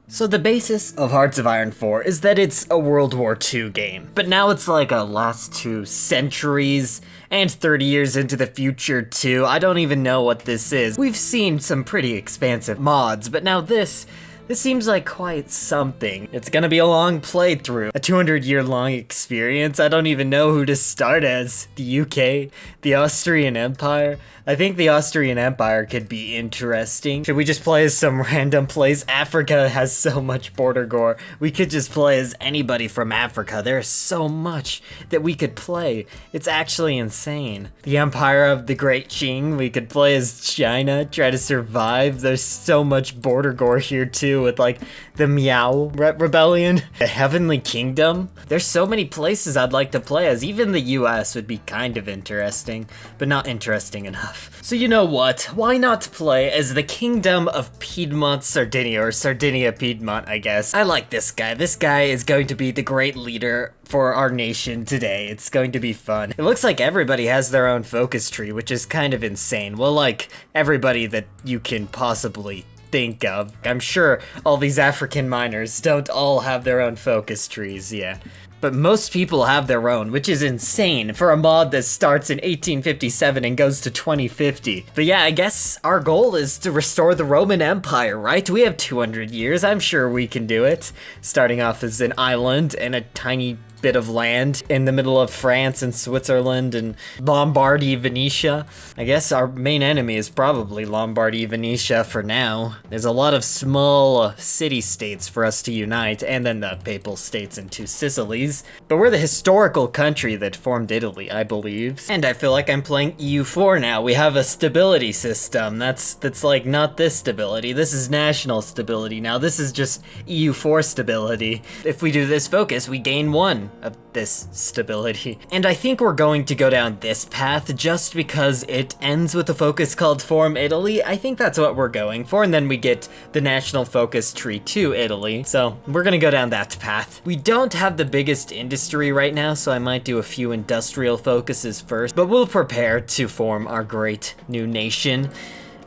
So the basis of Hearts of Iron 4 is that it's a World War II game, but now it's like a last 2 centuries and 30 years into the future too. I don't even know what this is. We've seen some pretty expansive mods, but now this seems like quite something. It's gonna be a long playthrough, a 200-year long experience. I don't even know who to start as. The UK, the Austrian Empire. I think the Austrian Empire could be interesting. Should we just play as some random place? Africa has so much border gore. We could just play as anybody from Africa. There's so much that we could play. It's actually insane. The Empire of the Great Qing, we could play as China, try to survive. There's so much border gore here too, with like the Miao Rebellion, the Heavenly Kingdom. There's so many places I'd like to play as. Even the US would be kind of interesting, but not interesting enough. So you know what? Why not play as the Kingdom of Piedmont Sardinia, or Sardinia Piedmont, I guess. I like this guy. This guy is going to be the great leader for our nation today. It's going to be fun. It looks like everybody has their own focus tree, which is kind of insane. Well, like everybody that you can possibly think of. I'm sure all these African miners don't all have their own focus trees, yeah. But most people have their own, which is insane for a mod that starts in 1857 and goes to 2050. But yeah, I guess our goal is to restore the Roman Empire, right? We have 200 years, I'm sure we can do it. Starting off as an island and a tiny bit of land in the middle of France and Switzerland and Lombardy, Venetia. I guess our main enemy is probably Lombardy, Venetia for now. There's a lot of small city-states for us to unite, and then the Papal States and 2 Sicilies. But we're the historical country that formed Italy, I believe. And I feel like I'm playing EU4 now. We have a stability system. That's like not this stability. This is national stability now. This is just EU4 stability. If we do this focus, we gain 1 of this stability. And I think we're going to go down this path just because it ends with a focus called Form Italy. I think that's what we're going for, and then we get the national focus tree to Italy. So we're gonna go down that path. We don't have the biggest industry right now, so I might do a few industrial focuses first, but we'll prepare to form our great new nation,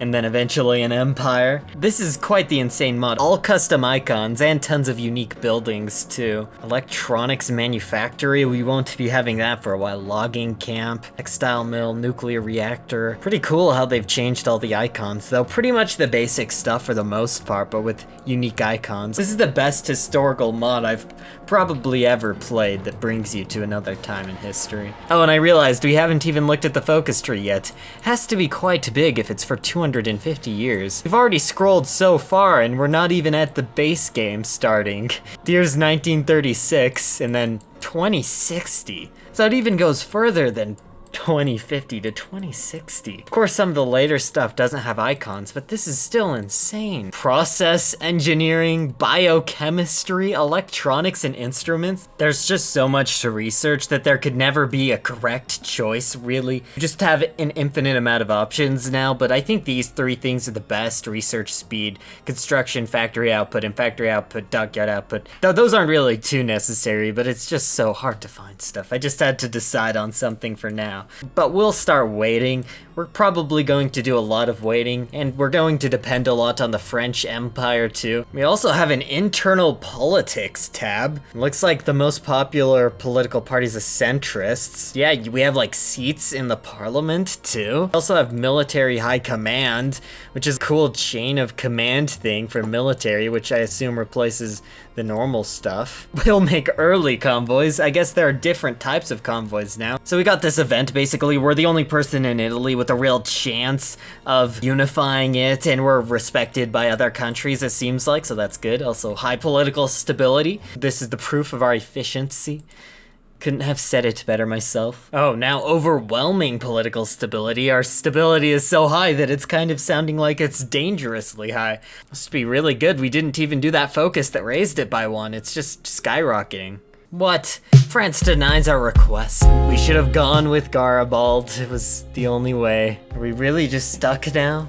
and then eventually an empire. This is quite the insane mod. All custom icons and tons of unique buildings too. Electronics manufactory, we won't be having that for a while. Logging camp, textile mill, nuclear reactor. Pretty cool how they've changed all the icons though. Pretty much the basic stuff for the most part, but with unique icons. This is the best historical mod I've probably ever played that brings you to another time in history. Oh, and I realized we haven't even looked at the focus tree yet. Has to be quite big if it's for 250 years. We've already scrolled so far and we're not even at the base game starting. The year's 1936 and then 2060. So it even goes further than 2050 to 2060. Of course, some of the later stuff doesn't have icons, but this is still insane. Process engineering, biochemistry, electronics, and instruments. There's just so much to research that there could never be a correct choice, really. You just have an infinite amount of options now, but I think these 3 things are the best: research speed, construction, factory output, and factory output, dockyard output. Though those aren't really too necessary, but it's just so hard to find stuff. I just had to decide on something for now. But we'll start waiting. We're probably going to do a lot of waiting, and we're going to depend a lot on the French Empire too. We also have an internal politics tab. Looks like the most popular political parties are centrists. Yeah, we have like seats in the parliament too. We also have military high command, which is a cool chain of command thing for military, which I assume replaces the normal stuff. We'll make early convoys. I guess there are different types of convoys now. So we got this event, basically. We're the only person in Italy with a real chance of unifying it, and we're respected by other countries, it seems like, so that's good. Also, high political stability. This is the proof of our efficiency. Couldn't have said it better myself. Oh, now overwhelming political stability. Our stability is so high that it's kind of sounding like it's dangerously high. Must be really good we didn't even do that focus that raised it by 1. It's just skyrocketing. What? France denies our request. We should have gone with Garibald. It was the only way. Are we really just stuck now?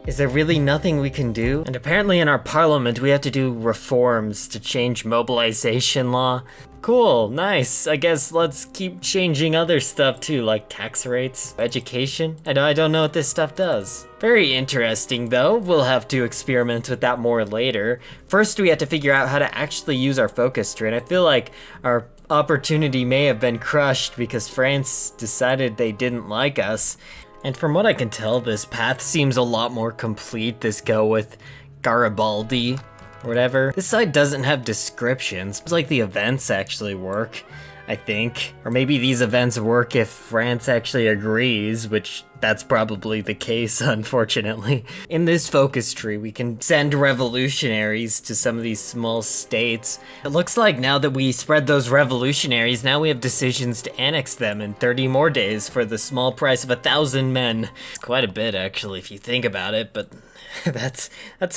Is there really nothing we can do? And apparently in our parliament we have to do reforms to change mobilization law. Cool, nice. I guess let's keep changing other stuff too, like tax rates, education. I don't know what this stuff does. Very interesting though. We'll have to experiment with that more later. First we have to figure out how to actually use our focus tree, and I feel like our opportunity may have been crushed because France decided they didn't like us. And from what I can tell, this path seems a lot more complete. This go with Garibaldi, or whatever. This side doesn't have descriptions. It's like the events actually work, I think. Or maybe these events work if France actually agrees, which that's probably the case, unfortunately. In this focus tree, we can send revolutionaries to some of these small states. It looks like now that we spread those revolutionaries, now we have decisions to annex them in 30 more days for the small price of 1,000 men. It's quite a bit, actually, if you think about it, but that's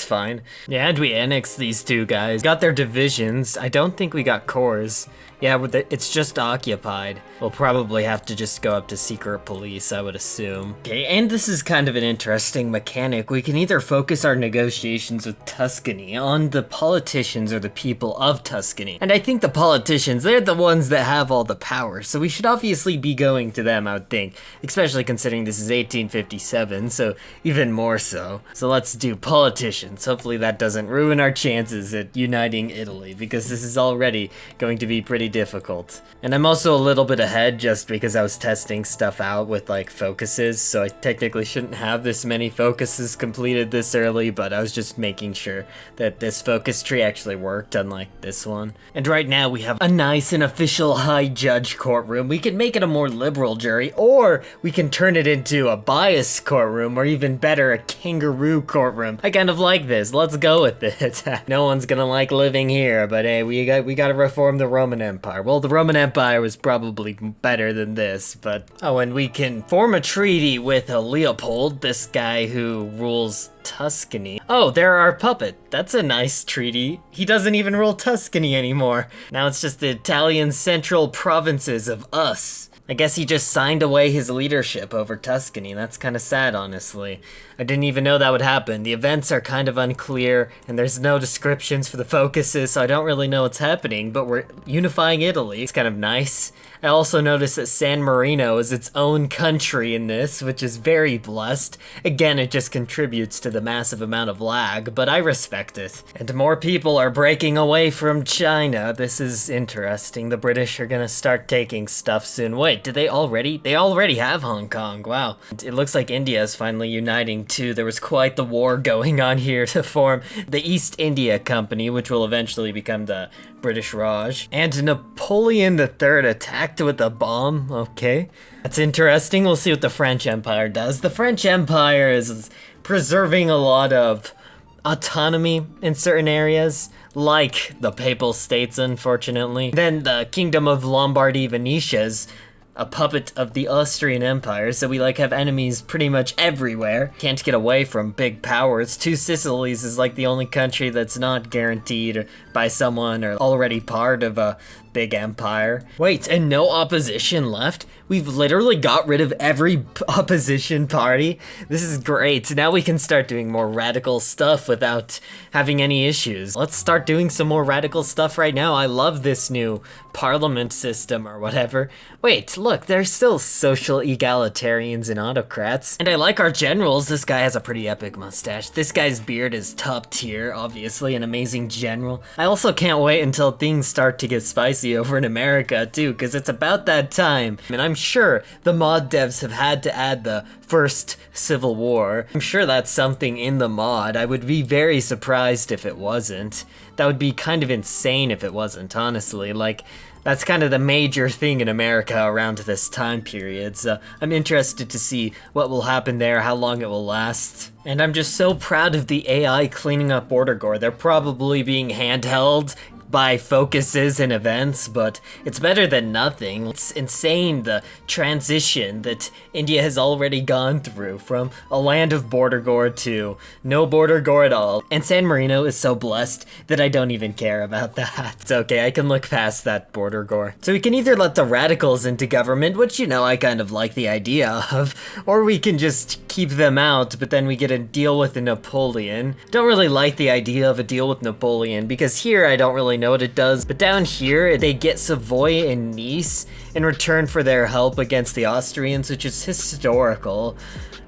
fine. Yeah, and we annexed these two guys. Got their divisions. I don't think we got cores. Yeah, it's just occupied. We'll probably have to just go up to secret police, I would assume. Okay, and this is kind of an interesting mechanic. We can either focus our negotiations with Tuscany on the politicians or the people of Tuscany. And I think the politicians, they're the ones that have all the power, so we should obviously be going to them, I would think. Especially considering this is 1857, so even more so. So let's do politicians. Hopefully that doesn't ruin our chances at uniting Italy, because this is already going to be pretty difficult. And I'm also a little bit ahead just because I was testing stuff out with like focuses, so I technically shouldn't have this many focuses completed this early, but I was just making sure that this focus tree actually worked, unlike this one. And right now we have a nice and official high judge courtroom. We can make it a more liberal jury, or we can turn it into a biased courtroom, or even better, a kangaroo courtroom. I kind of like this. Let's go with it. No one's gonna like living here, but hey, we gotta reform the Roman Empire. Well, the Roman Empire was probably better than this, but... Oh, and we can form a treaty with Leopold, this guy who rules Tuscany. Oh, they're our puppet. That's a nice treaty. He doesn't even rule Tuscany anymore. Now it's just the Italian central provinces of us. I guess he just signed away his leadership over Tuscany. That's kind of sad, honestly. I didn't even know that would happen. The events are kind of unclear, and there's no descriptions for the focuses, so I don't really know what's happening, but we're unifying Italy. It's kind of nice. I also noticed that San Marino is its own country in this, which is very blessed. Again, it just contributes to the massive amount of lag, but I respect it. And more people are breaking away from China. This is interesting. The British are gonna start taking stuff soon. Wait, did they already? They already have Hong Kong, wow. It looks like India is finally uniting too. There was quite the war going on here to form the East India Company, which will eventually become the British Raj. And Napoleon III attacked with a bomb, okay. That's interesting. We'll see what the French Empire does. The French Empire is preserving a lot of autonomy in certain areas, like the Papal States, unfortunately. Then the Kingdom of Lombardy Venetia's a puppet of the Austrian Empire, so we like have enemies pretty much everywhere. Can't get away from big powers. Two Sicilies is like the only country that's not guaranteed by someone or already part of a big empire. Wait, and no opposition left? We've literally got rid of every opposition party. This is great. Now we can start doing more radical stuff without having any issues. Let's start doing some more radical stuff right now. I love this new parliament system or whatever. Wait, look, there's still social egalitarians and autocrats. And I like our generals. This guy has a pretty epic mustache. This guy's beard is top tier, obviously, an amazing general. I also can't wait until things start to get spicy over in America too, because it's about that time. And I'm sure the mod devs have had to add the first civil war. I'm sure that's something in the mod. I would be very surprised if it wasn't. That would be kind of insane if it wasn't, honestly. Like, that's kind of the major thing in America around this time period, so I'm interested to see what will happen there, how long it will last. And I'm just so proud of the AI cleaning up Border Gore. They're probably being handheld by focuses and events, but it's better than nothing. It's insane the transition that India has already gone through from a land of border gore to no border gore at all. And San Marino is so blessed that I don't even care about that. It's okay, I can look past that border gore. So we can either let the radicals into government, which, you know, I kind of like the idea of, or we can just keep them out, but then we get a deal with Napoleon. Don't really like the idea of a deal with Napoleon, because here I don't really know what it does, but down here they get Savoy and Nice in return for their help against the Austrians, which is historical.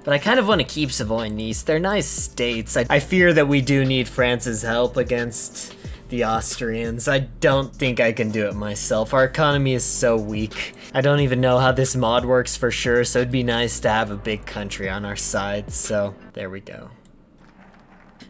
But I kind of want to keep Savoy and Nice. They're nice states. I fear that we do need France's help against the Austrians. I don't think I can do it myself. Our economy is so weak. I don't even know how this mod works for sure, so it'd be nice to have a big country on our side. So there we go.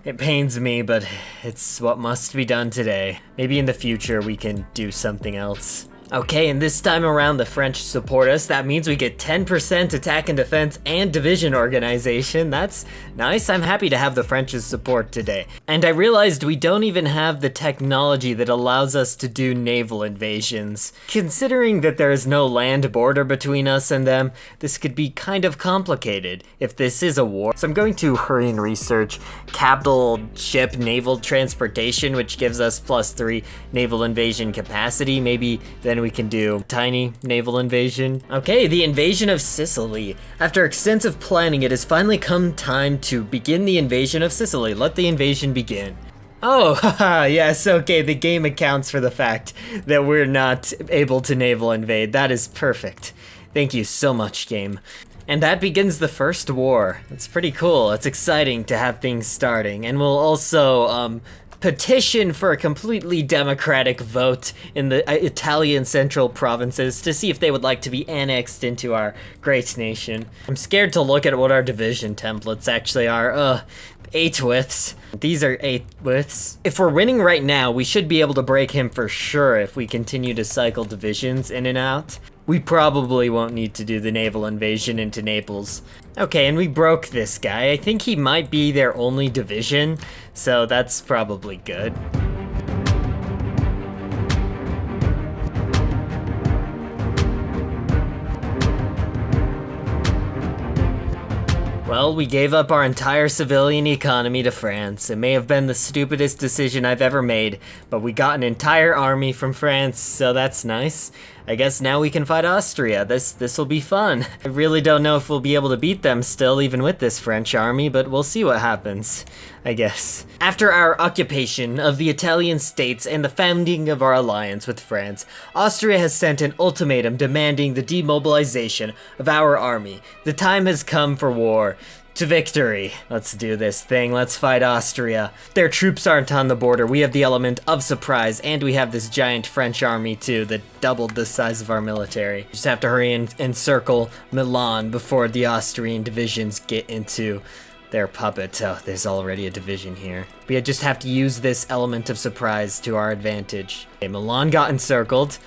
It pains me, but it's what must be done today. Maybe in the future we can do something else. Okay, and this time around the French support us. That means we get 10% attack and defense and division organization. That's nice. I'm happy to have the French's support today. And I realized we don't even have the technology that allows us to do naval invasions. Considering that there is no land border between us and them, this could be kind of complicated if this is a war. So I'm going to hurry and research capital ship naval transportation, which gives us +3 naval invasion capacity. Maybe then we can do tiny naval invasion. Okay, the invasion of Sicily. After extensive planning, it has finally come time to begin the invasion of Sicily. Let the invasion begin. Oh, haha, yes, okay, the game accounts for the fact that we're not able to naval invade. That is perfect. Thank you so much, game. And that begins the first war. It's pretty cool. It's exciting to have things starting. And we'll also, petition for a completely democratic vote in the Italian central provinces to see if they would like to be annexed into our great nation. I'm scared to look at what our division templates actually are. 8 widths. These are 8 widths. If we're winning right now, we should be able to break him for sure if we continue to cycle divisions in and out. We probably won't need to do the naval invasion into Naples. Okay, and we broke this guy. I think he might be their only division, so that's probably good. Well, we gave up our entire civilian economy to France. It may have been the stupidest decision I've ever made, but we got an entire army from France, so that's nice. I guess now we can fight Austria. This will be fun. I really don't know if we'll be able to beat them still, even with this French army, but we'll see what happens, I guess. After our occupation of the Italian states and the founding of our alliance with France, Austria has sent an ultimatum demanding the demobilization of our army. The time has come for war. To victory. Let's do this thing. Let's fight Austria. Their troops aren't on the border. We have the element of surprise, and we have this giant French army too that doubled the size of our military. Just have to hurry and encircle Milan before the Austrian divisions get into their puppet. Oh, there's already a division here. We just have to use this element of surprise to our advantage. Okay, Milan got encircled.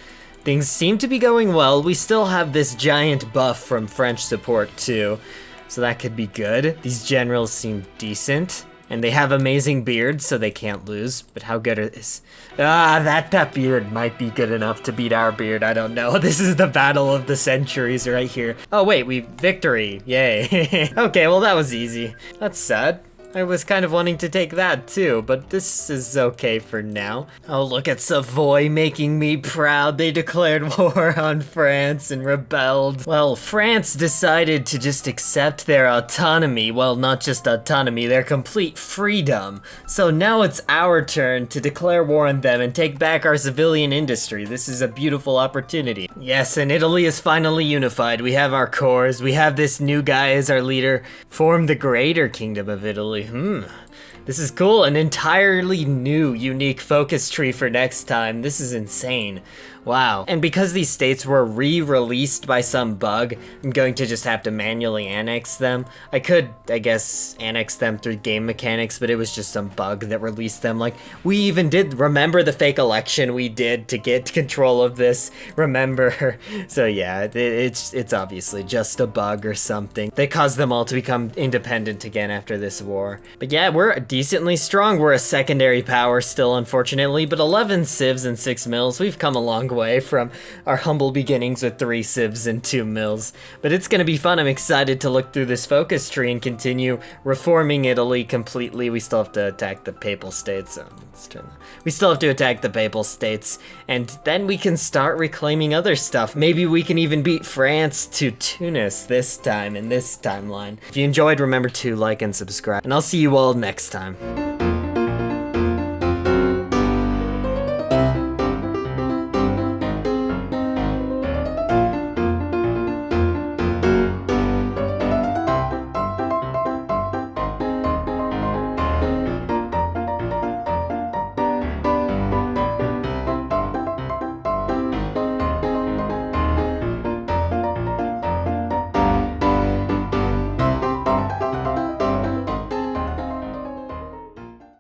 Things seem to be going well. We still have this giant buff from French support too. So that could be good. These generals seem decent. And they have amazing beards, so they can't lose. But how good is... that beard might be good enough to beat our beard. I don't know. This is the battle of the centuries right here. Oh, wait, victory. Yay. Okay, well, that was easy. That's sad. I was kind of wanting to take that too, but this is okay for now. Oh, look at Savoy making me proud. They declared war on France and rebelled. Well, France decided to just accept their autonomy. Well, not just autonomy, their complete freedom. So now it's our turn to declare war on them and take back our civilian industry. This is a beautiful opportunity. Yes, and Italy is finally unified. We have our cores. We have this new guy as our leader. Form the greater Kingdom of Italy. This is cool. An entirely new, unique focus tree for next time. This is insane. Wow. And because these states were re-released by some bug, I'm going to just have to manually annex them. I could, I guess, annex them through game mechanics, but it was just some bug that released them. Like, we even did remember the fake election we did to get control of this. Remember? So yeah, it's obviously just a bug or something. They caused them all to become independent again after this war. But yeah, we're decently strong. We're a secondary power still, unfortunately, but 11 civs and 6 mills. We've come a long way way from our humble beginnings with 3 civs and 2 mills. But it's gonna be fun. I'm excited to look through this focus tree and continue reforming Italy completely. We still have to attack the Papal States, so let's turn that. We still have to attack the Papal States, and then we can start reclaiming other stuff. Maybe we can even beat France to Tunis this time in this timeline. If you enjoyed, remember to like and subscribe, and I'll see you all next time.